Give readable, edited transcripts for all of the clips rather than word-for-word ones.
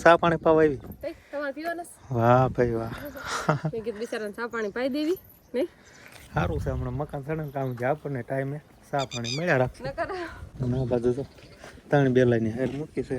ચા પાણી પાવા આવી. તમારે પીવાના? વાહ ભાઈ વાહ. મેં કીધું બિચારાને ચા પાણી પાઈ દેવી નહીં. સારું છે, હમણાં મકાન સડન કામ છે, આપણને ટાઈમે ચા પાણી મળ્યા રાખશે. ના બાજુ તો 3 બેલાની હેર મૂકી છે.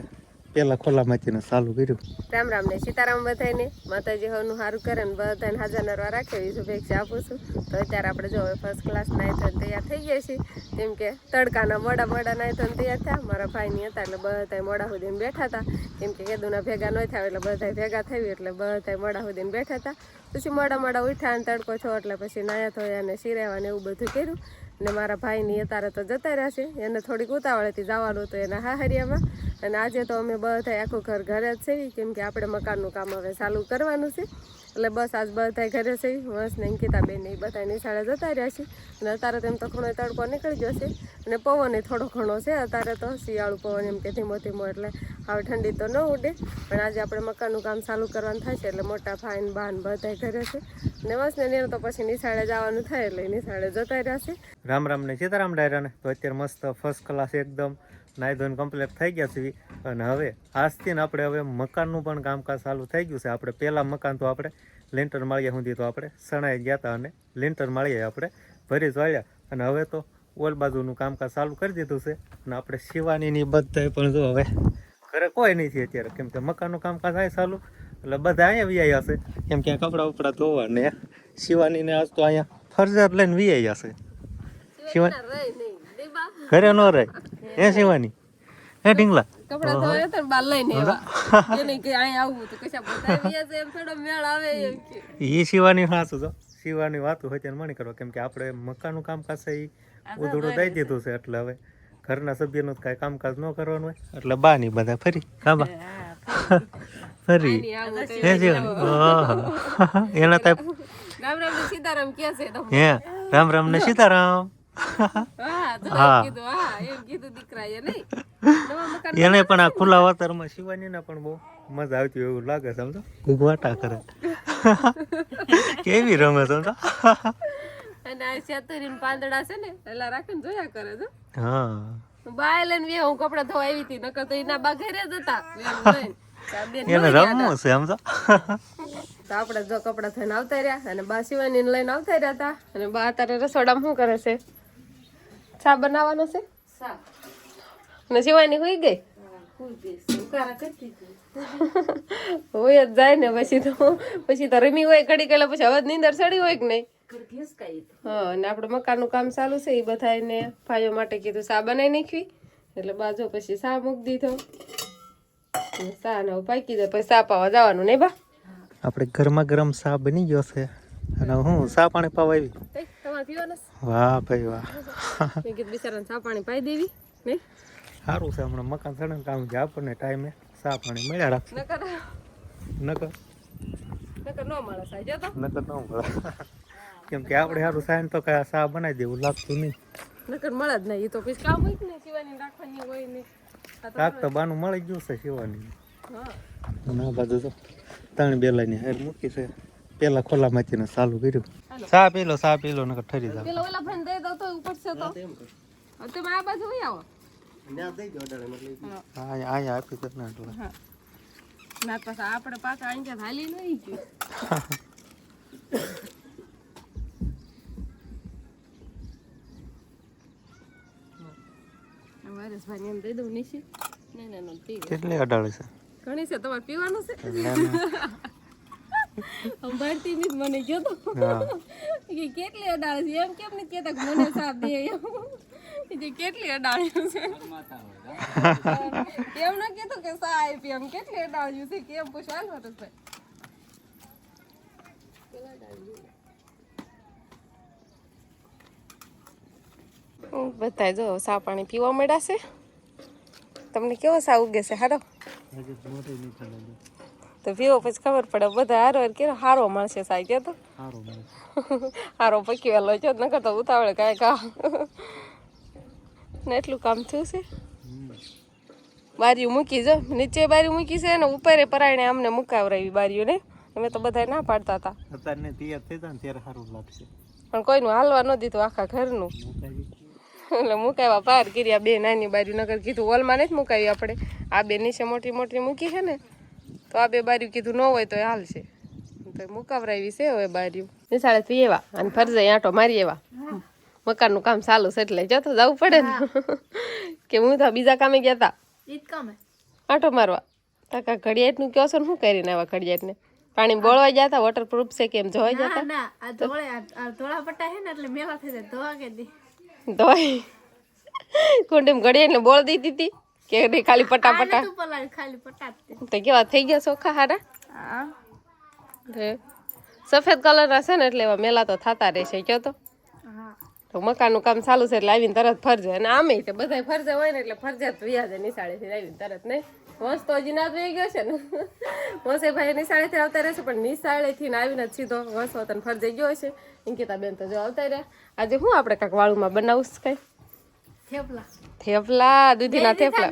પેલા ખોલામાંથી ચાલુ કર્યું. રામ રામ ને સીતારામ બધાને. માતાજી હવનું સારું કરે ને બધાને હાજર નરવા રાખે એવી શુભેચ્છા આપું છું. તો અત્યારે આપણે જો ફર્સ્ટ ક્લાસ નાઈ થઈને તૈયાર થઈ ગયા છીએ. કેમ કે તડકાના મોડા નાઈ થઈને તૈયાર થયા. મારા ભાઈની હતા એટલે બધા મોડા સુધીને બેઠા હતા. કેમ કે કેદુના ભેગા ન થયા એટલે બધા ભેગા થઈ એટલે બધા મોડા સુધીને બેઠા હતા. પછી મોડા ઉઠ્યા અને તડકો છો એટલે પછી નાયા ધોયા અને શિરાવા ને એવું બધું કર્યું. ને મારા ભાઈની અત્યારે તો જતા રહ્યા છે. એને થોડીક ઉતાવળેથી જવાનું હતું એના હાહરિયામાં. અને આજે તો અમે બધા આખું ઘરે જ છીએ. કેમ કે આપણે મકાનનું કામ હવે ચાલુ કરવાનું છે. એટલે બસ આજ બધા ઘરે છે. બસ ને અંકિતાબેન એ બધા નિશાળે જતા રહ્યા છે. અને અત્યારે તેમ તો ઘણો તડકો નીકળી ગયો છે. અને પવન એ થોડો ઘણો છે અત્યારે તો. શિયાળું પવન એમ કે ધીમો ધીમો એટલે હવે ઠંડી તો ન ઉડે. પણ આજે આપણે મકાનનું કામ ચાલુ કરવાનું થશે એટલે મોટા ભાઈ ને બા ને બધા ઘરે છે. ને બસ ને તો પછી નિશાળે જવાનું થાય એટલે નિશાળે જતા રહ્યા છે. રામ રામ ને સીતારામ ડાયરાને. તો અત્યારે મસ્ત ફર્સ્ટ ક્લાસ એકદમ નાઈ ધોઈને કમ્પ્લીટ થઈ ગયા છે. અને હવે આજથી ને આપણે હવે મકાનનું પણ કામકાજ ચાલુ થઈ ગયું છે. આપણે પહેલાં મકાન તો આપણે લેન્ટર માળિયા સુધી તો આપણે સણાઈ ગયા હતા અને લેન્ટર માળિયા આપણે ભરી વાળ્યા. અને હવે તો ઓલ બાજુનું કામકાજ ચાલુ કરી દીધું છે. અને આપણે શિવાનીની બધાય પણ જો હવે ઘરે કોઈ નથી અત્યારે. કેમ કે મકાનનું કામકાજ અહીં ચાલુ એટલે બધા અહીંયા વી હશે. કેમ કે કપડાં ઉપડા ધોવા ને શિવાનીને આજ તો અહીંયા ફરજિયાત લઈને વી હશે. શિવાની ઘરે ન રહે હે શિવાની? હે ઢીંગલા કપડા ધોયા તો બાર લઈને આવ્યા. એને કે અહીં આવવું તો કશા બતાવ્યા છે એમ થોડો મેળ આવે એમ કે. ઈ શિવાની હાસુ તો શિવાની વાતું હોય ત્યારે મણી કરવા. કેમ કે આપણે મકાનનું કામકાજ છે એ ઉધડું દઈ દીધું છે. એટલે હવે ઘરના સભ્યનું કાંઈ કામકાજ ન કરવાનું હોય એટલે બા ની બધા ફરી કાબા ફરી હે શિવાની એના તા રામ રામ ને સીતારામ કે છે તો હે રામ રામ ને સીતારામ. એને પણ આ ખુલ્લા વાતાવરણમાં શિવાનીને પણ બહુ મજા આવતી એવું લાગે. સમજો ઘૂઘવાટા કરે કેવી રમે સમજો. અને આ શેતરીન પાંદડા છે ને એલા રાખીને જોયા કરે છે. હા બાય લઈને હું કપડા ધોવા આવી હતી નકર તો એના બા ઘરે જ હતા. એને રમવું છે સમજો. તો આપણે જો કપડા થઈને આવતા રહ્યા અને બા શિવાની લઈને આવતા રહ્યા હતા. અને બા અત્યારે રસોડામાં શું કરે છે? ચા બનાવવાનો છે. ને શિવાની હોઈ ગઈ હોય જ જાય ને પછી તો રમી હોય ઘડી ગયેલા પછી હવે નીંદર ચડી હોય કે નહીં. હા અને આપણે મકાનનું કામ ચાલુ છે એ બધા એને ભાઈઓ માટે કીધું ચા બનાવી નાખવી. એટલે બાજુ પછી ચા મૂકી દીધો. ચા ને પાકી જાય પછી ચા પાવા જવાનું નહીં બા. આપણે ગરમા ગરમ ચા બની ગયો છે. અને હું ચા પાણી પાવા આવી. તમારે પીવાના? વાહ ભાઈ વાહ. મેં કીધું બિચારાને ચા પાણી પાઈ દેવી નહીં. સારું છે, હમણાં મકાન સડન કામ છે, આપણને ટાઈમે ચા પાણી મળ્યા રાખશે. નકર ન મળે સાહેબ તો નકર ન મળે. કેમ કે આપણે સારું સાયન તો કઈ ચા બનાવી દેવું લાગતું નહીં. નકર મળે જ નહીં. એ તો પછી કામ હોય ને શિવાની રાખવાની હોય ને કાક તો બાનું મળી ગયું છે શિવાની. હા ના બાજુ તો 3 બેલાની હેર મૂકી છે. પેલા ખોલામાંથી ચાલુ કર્યું. ચા પી લો નકર ઠરી જાવ. પેલા ઓલા ભાઈને દઈ દો તો ઉપર છે તો તમે આ બાજુ હોય આવો. અહીંયા આપી દે ને એટલે ના પાછા આપણે પાછા અહીંયા હાલી નહીં ગયું. વારસભાઈ એમ દઈ દઉં નીચે. ના કેટલી અડાળી છે? ઘણી છે. તમારે પીવાનું છે? અંબાડતી ની મને કયો તો કે કેટલી અડાળી છે એમ કેમ નથી કેતા મને સાપ દે એમ કેટલી અડાળી છે એમ ના કીધું કે સા આપી એમ કેટલી અડાળી છે કેમ પૂછવા ભાઈ. બધા જો સા પાણી પીવા મળ્યા છે. તમને કેવો સા ઉગે છે? હારો તો પીવો પછી ખબર પડે. બધા હારો કેવો હારો મળશે સાહેબ કે તો હારો પકી વેલો છે નકર તો ઉતાવળે કાંઈ કા ને એટલું કામ થયું છે. બારીઓ મૂકી જો નીચે બારી મૂકી છે ને ઉપર પરાયણે અમને મુકાવરાવી બારીઓ ને. અમે તો બધા ના પાડતા હતા. અત્યારે તૈયાર થઈ જાય ને ત્યારે સારું લાગશે. પણ કોઈનું હાલવા ન દીધું આખા ઘરનું. એટલે મુકાવ્યા પાર કર્યા બે નાની બારી નગર કીધું હોલમાં નથી મુકાવી આપણે. આ બે નીચે મોટી મોટી મૂકી છે ને તો આ બે બાર્યું કીધું ન હોય તો એ હાલશે તો મુકાવરાવી છે હવે બાર્યું નિશાળેથી એવા અને ફરજે આંટો મારી એવા મકાનનું કામ ચાલુ છે એટલે જતો જવું પડે ને કે હું તો બીજા કામે ગયા તા આંટો મારવા તાકા ઘડિયાળનું કહો છો ને શું કરીને આવ્યા ઘડિયાળને પાણી બોળવા ગયા હતા વોટરપ્રૂફ છે કેમ જોવા ગયા ધોવાઈ કુંડીમ ઘડિયાળને બોળ દીધી હતી કે નહીં ખાલી પટા તો કેવા થઈ ગયા ચોખ્ખા હારા સફેદ કલરના છે ને એટલે એવા મેલા તો થતા રહેશે કયો તો મકાનનું કામ ચાલુ છે એટલે આવીને તરત ફરજે અને આમે તે બધા ફરજે હોય ને એટલે ફરજિયાત વ્યાજે નિશાળેથી આવીને તરત નહીં વંશ તો હજી ના જોઈ ગયો છે ને વંશે ભાઈ નિશાળેથી આવતા રહેશે પણ નિશાળેથી આવીને જ સીધો વંશ વતન ફરજે ગયો છે અંકિતા બેન તો જો આવતા રહ્યા આજે શું આપણે કાંક વાળુમાં બનાવું કઈ થેપલા દૂધીના થેપલા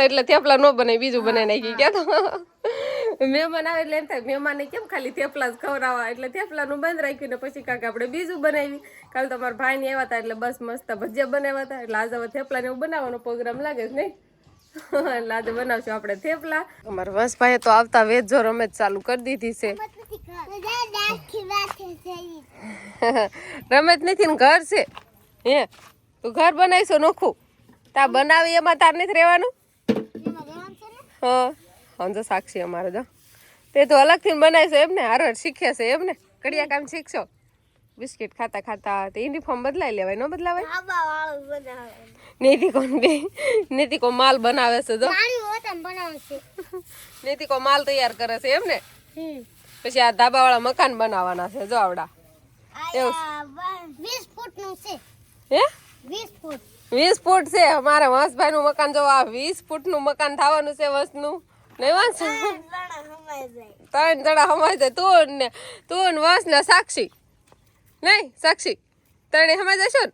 એટલે થેપલા ન બનાવી બીજું બનાવી નાખી ક્યાં તો મહેમાન આવે એટલે એમ થાય મહેમાને કેમ ખાલી થેપલા જ ખવડાવવા એટલે થેપલાનું બંધ રાખ્યું ને પછી કાંક આપણે બીજું બનાવી કાલે તો મારા ભાઈ ને આવ્યા હતા એટલે બસ મસ્ત ભજીયા બનાવ્યા હતા એટલે આજે હવે થેપલા ને એવું બનાવવાનો પ્રોગ્રામ લાગે છે નહીં એટલે આજે બનાવશું આપણે થેપલા અમારા વંશભાઈએ તો આવતા વેજ જો રમત ચાલુ કરી દીધી છે રમત નથી ને ઘર છે હે તું ઘર બનાવીશો નોખું તા બનાવી એમાં તાર નથી રહેવાનું હા જો સાક્ષી અમારે જો તે તો અલગથી બનાવીશો એમ ને હાર શીખે છે એમ ને કડિયા કામ શીખશો બિસ્કિટ ખાતા ખાતા તે યુનિફોર્મ બદલાઈ લેવાય ન બદલાવાય નીતિકો માલ બનાવે છે જો નીતિકો માલ તૈયાર કરે છે એમ ને પછી આ ધાબા વાળા મકાન બનાવવાના છે જો આવડા એવું 20 ફૂટનું છે હે 20 ફૂટ છે અમારા વંશભાઈ નું મકાન જો આ 20 ફૂટનું મકાન થવાનું છે વંશનું નહીં વંશ 3 જણા હમાય જાય તું ને વંશ ને સાક્ષી નહીં સાક્ષી તને હમાય જશો ને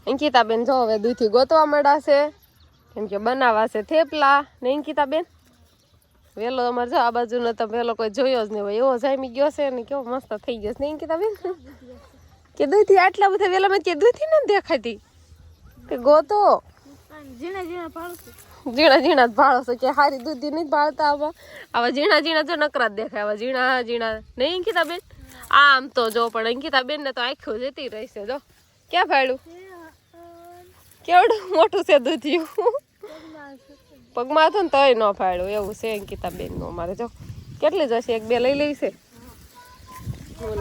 અંકિતા બેન જો હવે દૂધી ગોતવા મળ્યા છે કેમ કે બનાવવા છે થેપલા ને અંકિતા બેન વેલો અમારે જો આ બાજુનો તો વેલો કોઈ જોયો જ નહીં હોય એવો જામી ગયો છે ને કેવો મસ્ત થઈ ગયો છે ને અંકિતા બેન કે દૂધી આટલા બધા વેલામાં કે દૂધી ન દેખાતી કે ગોતો ઝીણા ઝીણા ભાળો છે કે હારી દૂધી નહીં ભાળતા આવા ઝીણા ઝીણા જો નકરા જ દેખાય આવા ઝીણા નહીં અંકિતા બેન આમ તો જો પણ અંકિતા બેન ને તો આખું જતી રહેશે જો ક્યાં ફાડ્યું કેવડું મોટું છે દૂધિયું પગમાં હતું ને તોય ન ફાડ્યું એવું છે અંકિતા બેન નું અમારે જો કેટલી જશે 1-2 લઈ લેવી છે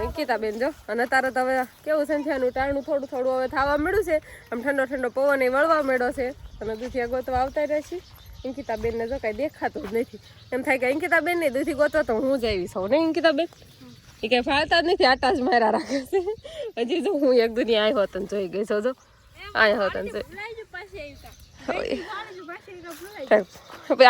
અંકિતા બેન જો અને તારે તો હવે કેવું છે એનું ટાણું થોડું હવે થવા મળ્યું છે આમ ઠંડો પવન વળવા મળ્યો છે અને દૂધી ગોતવા આવતા રહેશે અંકિતા બેન ને જો કઈ દેખાતું જ નથી એમ થાય કે અંકિતા બેન ને દૂધી ગોતવા તો હું જ આવી છું ને અંકિતા બેન એ કઈ ફાળતા જ નથી આટા જ મારા રાખે છે હજી જો હું એક દુનિયા આવ્યો હતો જોઈ ગઈ છો જો આવ્યો હતો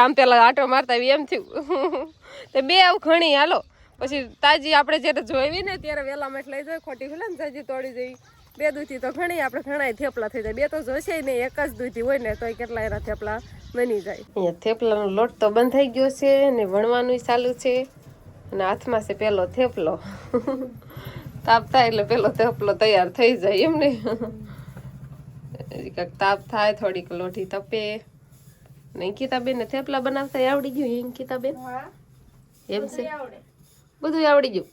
આમ પેલા આટો મારતા એમ થયું તે બે આવું ઘણી હાલો પછી તાજી આપણે જ્યારે જોઈ ને ત્યારે વેલામાં લઈ જાય ખોટી ખુલે ને તાજી તોડી જઈ બે દૂધી તો ઘણી આપણે ઘણા થેપલા થઈ જાય બે તો જોશે નહીં એક જ દૂધી હોય ને તોય કેટલા એના થેપલા બની જાય અહીંયા થેપલાનો લોટ તો બંધ થઈ ગયો છે ને વણવાનું ચાલુ છે અને હાથમાં છે પેલો થેપલો તાપ થાય એટલે પેલો થેપલો તૈયાર થઈ જાય એમ ને કંઈક તાપ થાય થોડીક લોઢી તપે અંકિતા બેન ને થેપલા બનાવતા આવડી ગયું અંકિતા બેન એમ છે બધું આવડી ગયું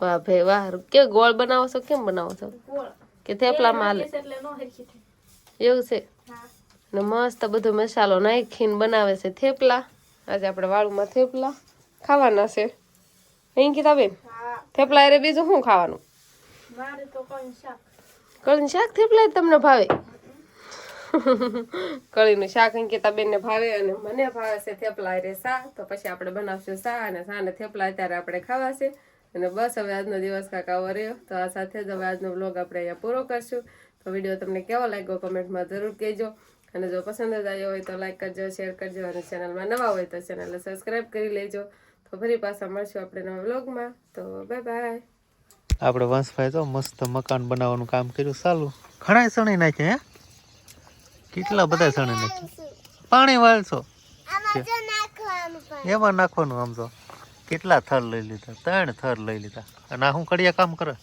વાહ ભાઈ વાહ કે ગોળ બનાવો છો કેમ બનાવો છો કે થેપલામાં હાલે એવું છે ને મસ્ત બધો મસાલો નાખીને બનાવે છે થેપલા આજે આપણે વાળુમાં થેપલા ખાવાના છે અંકિતા બેન થેપલા અરે બીજું શું ખાવાનું કળીનું શાક થેપલા તમને ભાવે કળીનું શાક અંકિતા બેન ને ભાવે અને મને ભાવે છે થેપલા અરે સા તો પછી આપણે બનાવશું સા અને સા ને થેપલા અત્યારે આપણે ખાવા છે અને બસ હવે આજનો દિવસ કાંક આવો રહ્યો તો આ સાથે જ હવે આજનો વ્લોગ આપણે અહીંયા પૂરો કરશું તો વિડીયો તમને કેવો લાગ્યો કમેન્ટમાં જરૂર કહેજો અને જો પસંદ જ આવ્યો હોય તો લાઈક કરજો શેર કરજો અને ચેનલમાં નવા હોય તો ચેનલને સબસ્ક્રાઈબ કરી લેજો તો ફરી પાછા મળશું આપણે નવા વ્લોગમાં તો બાય બાય આપણે વંશભાઈ તો મસ્ત મકાન બનાવવાનું કામ કર્યું ચાલુ ઘણા સણી નાખે હે કેટલા બધા સણી નાખે પાણી વાળશો એમાં નાખવાનું આમ તો કેટલા થર લઈ લીધા 3 થર લઈ લીધા અને આ હું કડિયા કામ કરે